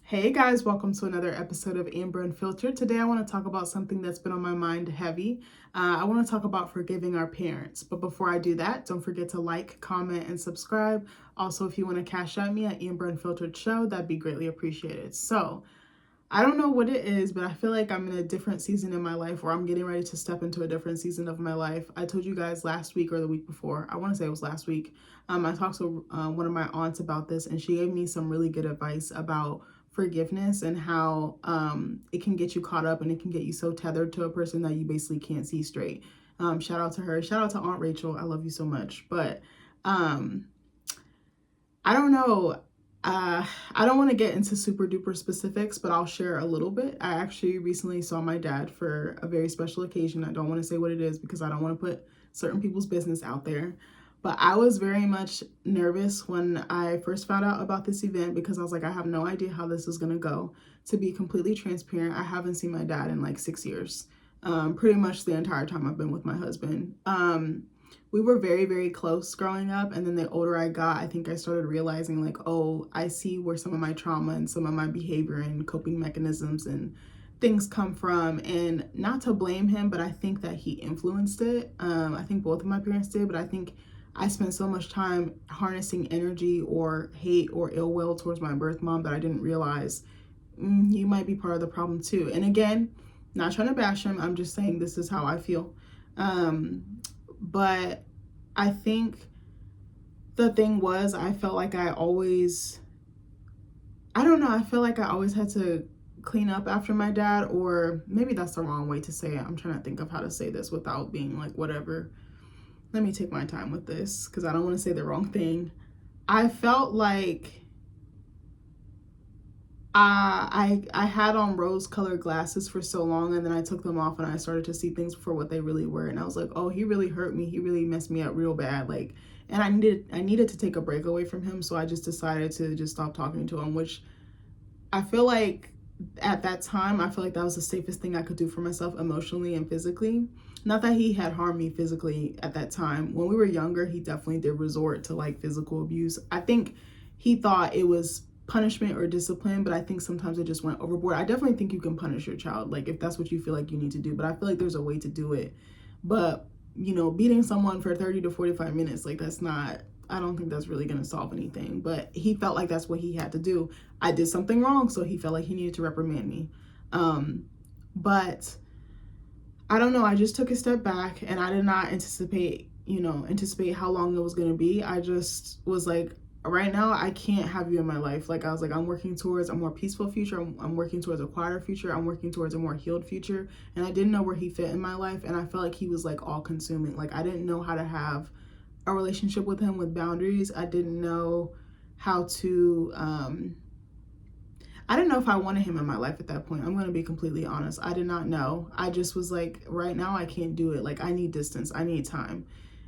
Hey guys, welcome to another episode of Amber Unfiltered. Today I want to talk about something that's been on my mind heavy. I want to talk about forgiving our parents. But before I do that, don't forget to like, comment, and subscribe. Also, if you want to cash out me at AmberUnfilteredShow, that'd be greatly appreciated. So, I don't know what it is, but I feel like I'm in a different season in my life, or I'm getting ready to step into a different season of my life. I told you guys last week or the week before, I want to say it was last week. I talked to one of my aunts about this, and she gave me some really good advice about forgiveness and how it can get you caught up and it can get you so tethered to a person that you basically can't see straight. Shout out to her. Shout out to Aunt Rachel. I love you so much. But I don't know. I don't want to get into super duper specifics, but I'll share a little bit. I actually recently saw my dad for a very special occasion. I don't want to say what it is because I don't want to put certain people's business out there. But I was very much nervous when I first found out about this event because I was like, I have no idea how this is going to go. To be completely transparent, I haven't seen my dad in like 6 years. Pretty much the entire time I've been with my husband. We were very, very close growing up. And then the older I got, I think I started realizing like, oh, I see where some of my trauma and some of my behavior and coping mechanisms and things come from. And not to blame him, but I think that he influenced it. I think both of my parents did, but I think I spent so much time harnessing energy or hate or ill will towards my birth mom that I didn't realize you might be part of the problem too. And again, not trying to bash him. I'm just saying this is how I feel. But I think the thing was, I felt like I feel like I always had to clean up after my dad, or maybe that's the wrong way to say it. I'm trying to think of how to say this without being like, whatever. Let me take my time with this because I don't want to say the wrong thing. I felt like I had on rose-colored glasses for so long, and then I took them off and I started to see things for what they really were. And I was like, oh, he really hurt me. He really messed me up real bad. Like, and I needed to take a break away from him. So I just decided to just stop talking to him, which I feel like at that time, I feel like that was the safest thing I could do for myself emotionally and physically. Not that he had harmed me physically at that time. When we were younger, he definitely did resort to like physical abuse. I think he thought it was punishment or discipline, but I think sometimes it just went overboard. I definitely think you can punish your child, like if that's what you feel like you need to do, but I feel like there's a way to do it. But beating someone for 30 to 45 minutes, like that's not, I don't think that's really going to solve anything. But he felt like that's what he had to do. I did something wrong, so he felt like he needed to reprimand me. But I don't know, I just took a step back and I did not anticipate how long it was going to be. I just was like, right now I can't have you in my life. Like I was like, I'm working towards a more peaceful future. I'm working towards a quieter future. I'm working towards a more healed future. And I didn't know where he fit in my life. And I felt like he was like all consuming. Like I didn't know how to have a relationship with him with boundaries. I didn't know how to, I didn't know if I wanted him in my life at that point. I'm going to be completely honest. I did not know. I just was like, right now I can't do it. Like I need distance. I need time.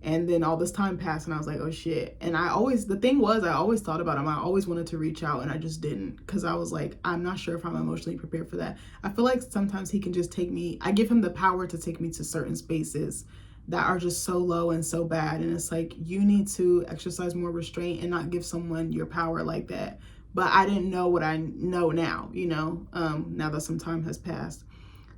And then all this time passed and I was like, oh shit. And I always thought about him. I always wanted to reach out and I just didn't, because I was like, I'm not sure if I'm emotionally prepared for that. I feel like sometimes he can just take me, I give him the power to take me to certain spaces that are just so low and so bad. And it's like, you need to exercise more restraint and not give someone your power like that. But I didn't know what I know now, now that some time has passed.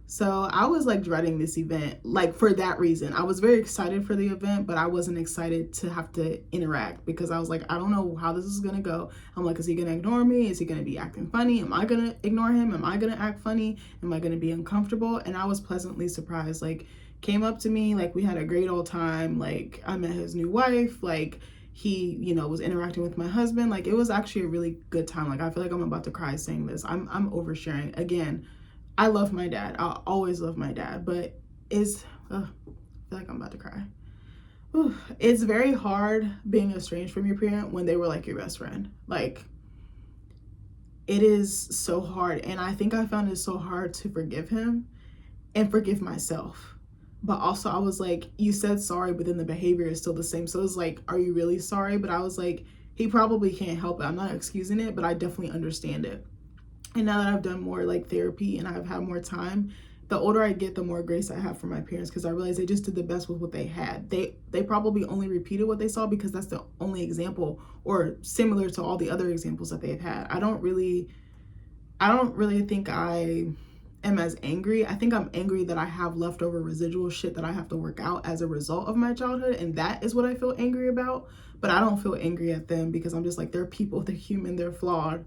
So I was like dreading this event, like for that reason. I was very excited for the event, but I wasn't excited to have to interact because I was like, I don't know how this is going to go. I'm like, is he going to ignore me? Is he going to be acting funny? Am I going to ignore him? Am I going to act funny? Am I going to be uncomfortable? And I was pleasantly surprised. Like, came up to me, like we had a great old time. Like I met his new wife. Like he, was interacting with my husband. Like it was actually a really good time. Like I feel like I'm about to cry saying this. I'm oversharing again. I love my dad. I'll always love my dad, but I feel like I'm about to cry. It's very hard being estranged from your parent when they were like your best friend. Like, it is so hard. And I think I found it so hard to forgive him and forgive myself. But also I was like, you said sorry, but then the behavior is still the same. So it's like, are you really sorry? But I was like, he probably can't help it. I'm not excusing it, but I definitely understand it. And now that I've done more like therapy and I've had more time, the older I get, the more grace I have for my parents, because I realize they just did the best with what they had. They probably only repeated what they saw because that's the only example or similar to all the other examples that they've had. I don't really I don't really think I am as angry. I think I'm angry that I have leftover residual shit that I have to work out as a result of my childhood, and that is what I feel angry about. But I don't feel angry at them because I'm just like, they're people, they're human, they're flawed.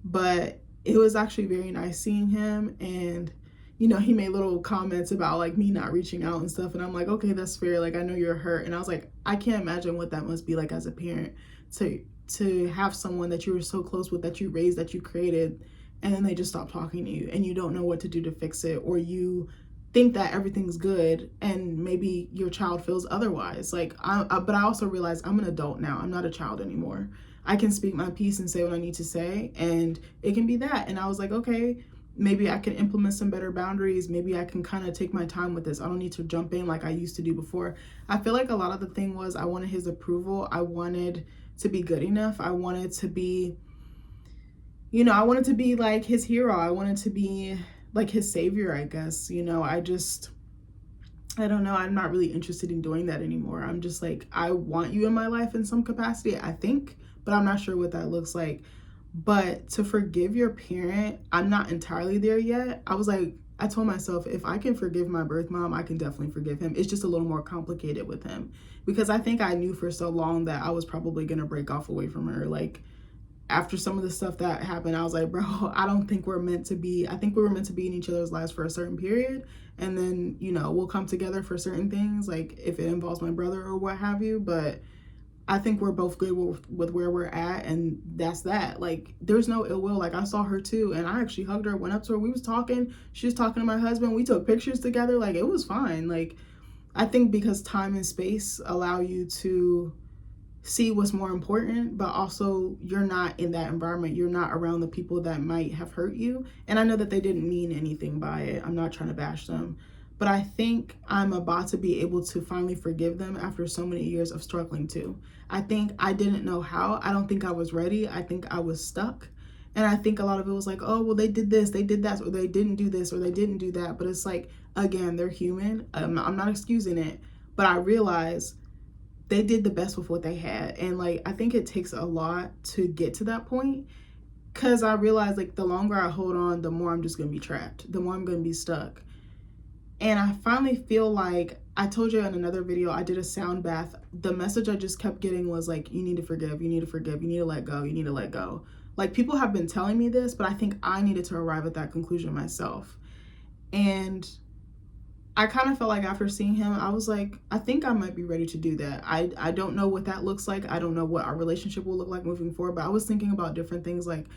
But it was actually very nice seeing him, and he made little comments about like me not reaching out and stuff, and I'm like, okay, that's fair, like I know you're hurt. And I was like, I can't imagine what that must be like as a parent, to have someone that you were so close with, that you raised, that you created, and then they just stop talking to you and you don't know what to do to fix it, or you think that everything's good and maybe your child feels otherwise. Like but I also realize I'm an adult now, I'm not a child anymore. I can speak my piece and say what I need to say, and it can be that. And I was like, okay, maybe I can implement some better boundaries. Maybe I can kind of take my time with this. I don't need to jump in like I used to do before. I feel like a lot of the thing was I wanted his approval. I wanted to be good enough. I wanted to be, I wanted to be like his hero. I wanted to be like his savior, I guess. I don't know. I'm not really interested in doing that anymore. I'm just like, I want you in my life in some capacity, I think, but I'm not sure what that looks like. But to forgive your parent, I'm not entirely there yet. I told myself, if I can forgive my birth mom, I can definitely forgive him. It's just a little more complicated with him, because I think I knew for so long that I was probably going to break off away from her. Like, after some of the stuff that happened, I was like, bro, I don't think we're meant to be. I think we were meant to be in each other's lives for a certain period. And then, we'll come together for certain things, like if it involves my brother or what have you. But I think we're both good with where we're at. And that's that. Like, there's no ill will. Like, I saw her too. And I actually hugged her, went up to her. We was talking. She was talking to my husband. We took pictures together. Like, it was fine. Like, I think because time and space allow you to see what's more important, but also you're not in that environment. You're not around the people that might have hurt you. And I know that they didn't mean anything by it. I'm not trying to bash them, but I think I'm about to be able to finally forgive them after so many years of struggling too. I think I didn't know how. I don't think I was ready. I think I was stuck. And I think a lot of it was like, oh, well, they did this, they did that, or they didn't do this, or they didn't do that. But it's like, again, they're human. I'm not excusing it, but I realize they did the best with what they had. And like, I think it takes a lot to get to that point, because I realized like the longer I hold on, the more I'm just going to be trapped, the more I'm going to be stuck. And I finally feel like, I told you in another video, I did a sound bath. The message I just kept getting was like, you need to forgive, you need to forgive, you need to let go, you need to let go. Like, people have been telling me this, but I think I needed to arrive at that conclusion myself. And I kind of felt like after seeing him, I was like, I think I might be ready to do that. I don't know what that looks like. I don't know what our relationship will look like moving forward, but I was thinking about different things. Like,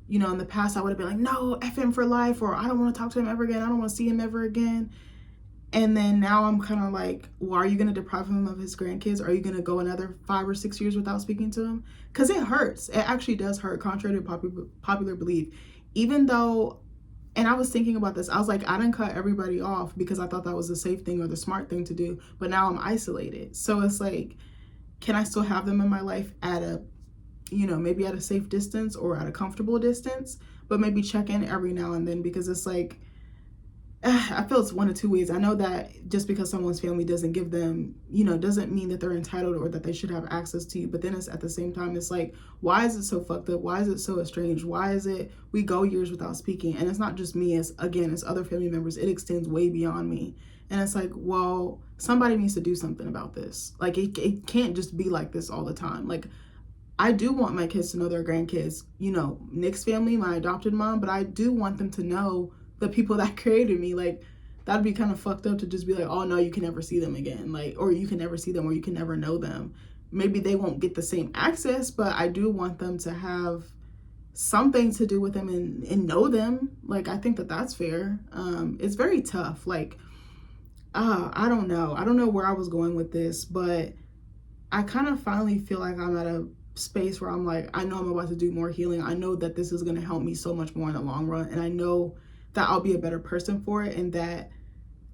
in the past, I would have been like, no, F him for life, or I don't want to talk to him ever again. I don't want to see him ever again. And then now I'm kind of like, well, are you going to deprive him of his grandkids? Are you going to go another 5 or 6 years without speaking to him? Because it hurts. It actually does hurt, contrary to popular belief. Even though, and I was thinking about this, I was like, I didn't cut everybody off because I thought that was the safe thing or the smart thing to do. But now I'm isolated. So it's like, can I still have them in my life at a, maybe at a safe distance or at a comfortable distance, but maybe check in every now and then? Because it's like, I feel it's one of two ways. I know that just because someone's family doesn't give them, doesn't mean that they're entitled or that they should have access to you. But then it's at the same time, it's like, why is it so fucked up? Why is it so estranged? Why is it we go years without speaking? And it's not just me. It's other family members. It extends way beyond me. And it's like, well, somebody needs to do something about this. Like, it can't just be like this all the time. Like, I do want my kids to know their grandkids, Nick's family, my adopted mom, but I do want them to know the people that created me. Like, that'd be kind of fucked up to just be like, oh no, you can never see them again. Like, or you can never see them, or you can never know them. Maybe they won't get the same access, but I do want them to have something to do with them and know them. Like, I think that that's fair. It's very tough. Like, I don't know where I was going with this, but I kind of finally feel like I'm at a space where I'm like, I know I'm about to do more healing. I know that this is going to help me so much more in the long run. And I know that I'll be a better person for it, and that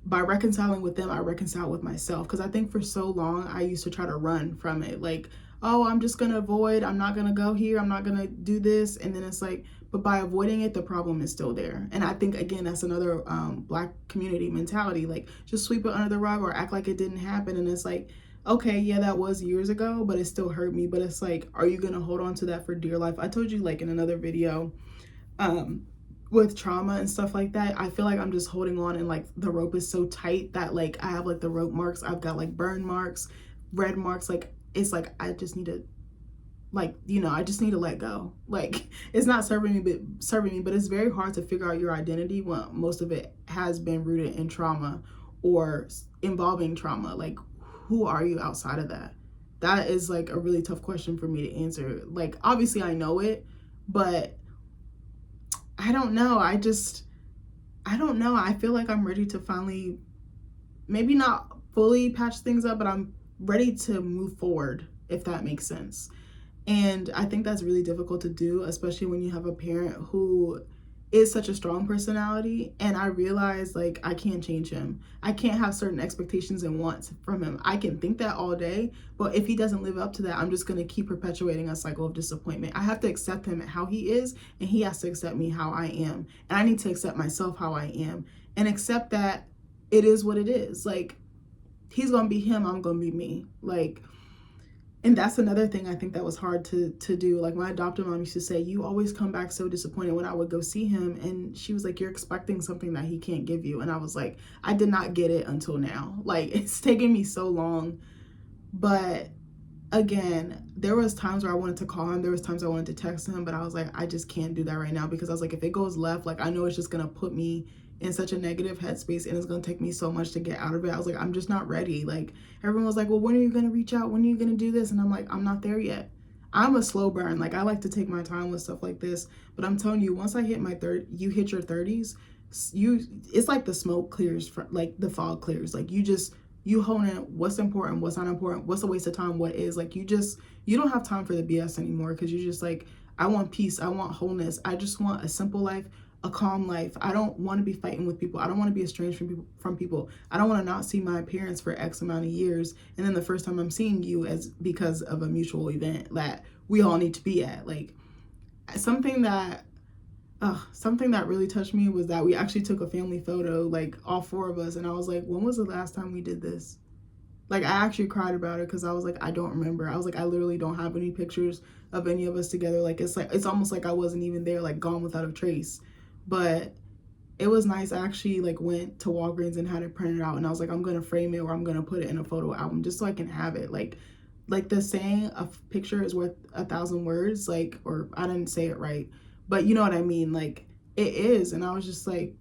by reconciling with them, I reconcile with myself. Because I think for so long, I used to try to run from it. Like, oh, I'm just going to avoid. I'm not going to go here. I'm not going to do this. And then it's like, but by avoiding it, the problem is still there. And I think, again, that's another Black community mentality. Like, just sweep it under the rug or act like it didn't happen. And it's like, okay, yeah, that was years ago, but it still hurt me. But it's like, are you going to hold on to that for dear life? I told you, like, in another video, with trauma and stuff like that, I feel like I'm just holding on, and like the rope is so tight that like I have like the rope marks, I've got like burn marks, red marks, like it's like I just need to, like, you know, I just need to let go. Like it's not serving me, but it's very hard to figure out your identity when most of it has been rooted in trauma or involving trauma. Like, who are you outside of that? That is like a really tough question for me to answer. Like, obviously I know it, but I don't know. I don't know. I feel like I'm ready to finally, maybe not fully patch things up, but I'm ready to move forward, if that makes sense. And I think that's really difficult to do, especially when you have a parent who is such a strong personality. And I realize like I can't change him. I can't have certain expectations and wants from him. I can think that all day, but if he doesn't live up to that, I'm just going to keep perpetuating a cycle of disappointment. I have to accept him how he is, and he has to accept me how I am. And I need to accept myself how I am, and accept that it is what it is. Like, he's going to be him, I'm going to be me. Like, and that's another thing I think that was hard to do. Like, my adoptive mom used to say, you always come back so disappointed when I would go see him. And she was like, you're expecting something that he can't give you. And I was like, I did not get it until now. Like, it's taken me so long. But again, there was times where I wanted to call him. There was times I wanted to text him. But I was like, I just can't do that right now. Because I was like, if it goes left, like, I know it's just going to put me in such a negative headspace, and it's going to take me so much to get out of it. I was like, I'm just not ready. Like, everyone was like, well, when are you going to reach out? When are you going to do this? And I'm like, I'm not there yet. I'm a slow burn. Like, I like to take my time with stuff like this. But I'm telling you, once I hit you hit your 30s, it's like the smoke clears, like the fog clears. Like, you hone in what's important, what's not important, what's a waste of time, what is. Like, you don't have time for the BS anymore, because you're just like, I want peace, I want wholeness, I just want a simple life, a calm life. I don't want to be fighting with people. I don't want to be estranged from people. I don't want to not see my parents for X amount of years, and then the first time I'm seeing you is because of a mutual event that we all need to be at. Like, something that really touched me was that we actually took a family photo, like all four of us, and I was like, when was the last time we did this? Like, I actually cried about it, because I was like, I don't remember. I was like, I literally don't have any pictures of any of us together. Like, it's almost like I wasn't even there, like gone without a trace. But it was nice. I actually like went to Walgreens and had it printed out, and I was like, I'm gonna frame it, or I'm gonna put it in a photo album just so I can have it. Like the saying, a picture is worth 1,000 words. Like, or I didn't say it right, but you know what I mean. Like, it is. And I was just like,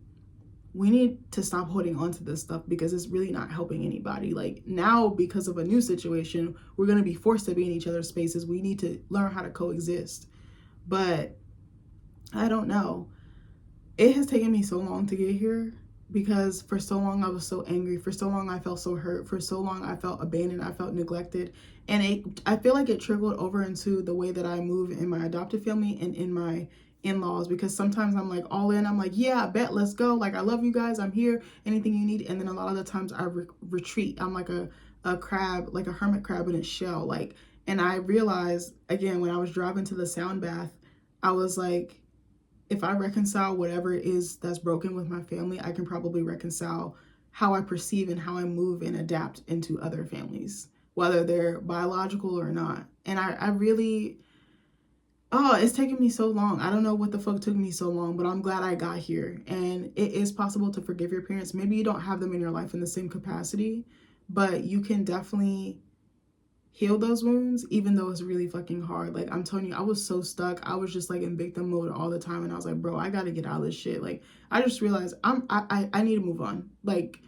we need to stop holding on to this stuff, because it's really not helping anybody. Like, now, because of a new situation, we're gonna be forced to be in each other's spaces. We need to learn how to coexist. But I don't know. It has taken me so long to get here, because for so long I was so angry. For so long I felt so hurt. For so long I felt abandoned. I felt neglected. And I feel like it trickled over into the way that I move in my adopted family and in my in-laws, because sometimes I'm like all in. I'm like, yeah, I bet, let's go. Like, I love you guys. I'm here. Anything you need. And then a lot of the times I retreat. I'm like a crab, like a hermit crab in its shell. Like, and I realized, again, when I was driving to the sound bath, I was like, if I reconcile whatever it is that's broken with my family, I can probably reconcile how I perceive and how I move and adapt into other families, whether they're biological or not. And I really, it's taken me so long. I don't know what the fuck took me so long, but I'm glad I got here. And it is possible to forgive your parents. Maybe you don't have them in your life in the same capacity, but you can definitely heal those wounds, even though it's really fucking hard. Like, I'm telling you, I was so stuck. I was just like in victim mode all the time, and I was like, bro, I gotta get out of this shit. Like, I just realized I need to move on. Like,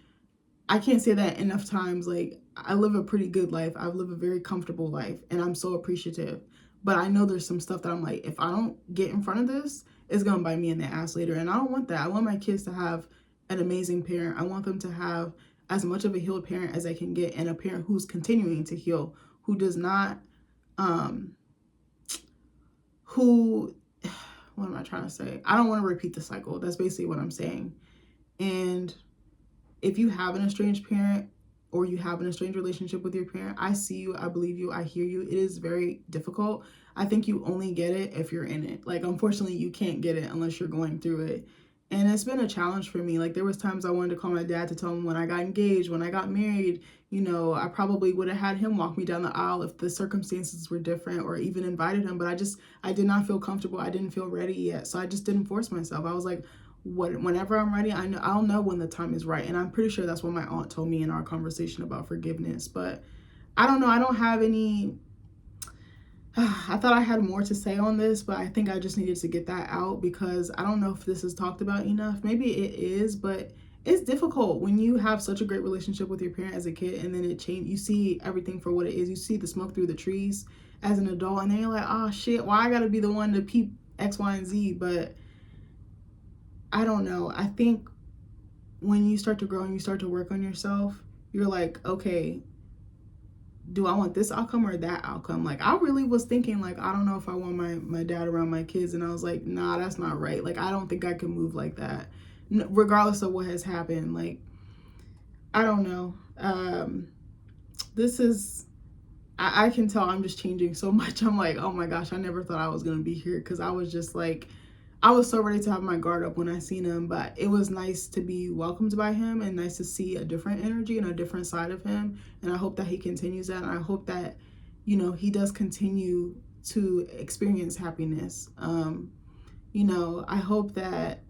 I can't say that enough times. Like, I live a pretty good life. I live a very comfortable life, and I'm so appreciative. But I know there's some stuff that I'm like, if I don't get in front of this, it's gonna bite me in the ass later. And I don't want that. I want my kids to have an amazing parent. I want them to have as much of a healed parent as I can get, and a parent who's continuing to heal, who does not, who, what am I trying to say? I don't want to repeat the cycle. That's basically what I'm saying. And if you have an estranged parent, or you have an estranged relationship with your parent, I see you, I believe you, I hear you. It is very difficult. I think you only get it if you're in it. Like, unfortunately, you can't get it unless you're going through it. And it's been a challenge for me. Like, there was times I wanted to call my dad to tell him when I got engaged, when I got married, you know, I probably would have had him walk me down the aisle if the circumstances were different, or even invited him. But I did not feel comfortable. I didn't feel ready yet. So I just didn't force myself. I was like, whenever I'm ready, I'll know when the time is right. And I'm pretty sure that's what my aunt told me in our conversation about forgiveness. But I don't know. I don't have any I thought I had more to say on this, but I think I just needed to get that out because I don't know if this is talked about enough. Maybe it is, but it's difficult when you have such a great relationship with your parent as a kid and then it change. You see everything for what it is. You see the smoke through the trees as an adult, and then you're like, oh shit, why I gotta be the one to peep X, Y, and Z? But I don't know. I think when you start to grow and you start to work on yourself, you're like, okay, do I want this outcome or that outcome? Like, I really was thinking, like, I don't know if I want my dad around my kids. And I was like, nah, that's not right. Like, I don't think I can move like that, regardless of what has happened. Like, I don't know. This is, I can tell I'm just changing so much. I'm like, oh my gosh, I never thought I was going to be here, because I was just like, I was so ready to have my guard up when I seen him, but it was nice to be welcomed by him and nice to see a different energy and a different side of him. And I hope that he continues that. And I hope that, you know, he does continue to experience happiness. You know, I hope that,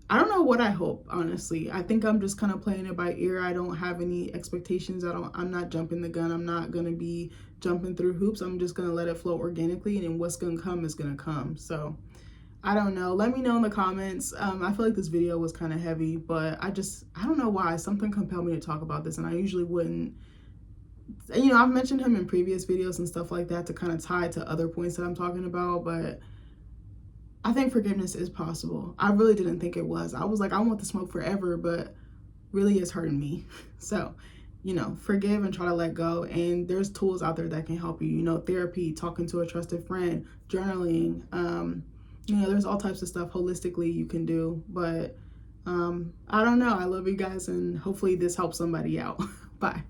I don't know what I hope, honestly. I think I'm just kind of playing it by ear. I don't have any expectations. I'm not jumping the gun. I'm not going to be jumping through hoops. I'm just going to let it flow organically, and then what's going to come is going to come. So I don't know. Let me know in the comments. I feel like this video was kind of heavy, but I don't know why. Something compelled me to talk about this, and I usually wouldn't. You know, I've mentioned him in previous videos and stuff like that to kind of tie to other points that I'm talking about, but I think forgiveness is possible. I really didn't think it was. I was like, I want the smoke forever, but really it's hurting me. So, you know, forgive and try to let go. And there's tools out there that can help you. You know, therapy, talking to a trusted friend, journaling, you know, there's all types of stuff holistically you can do. But I don't know. I love you guys, and hopefully this helps somebody out. Bye.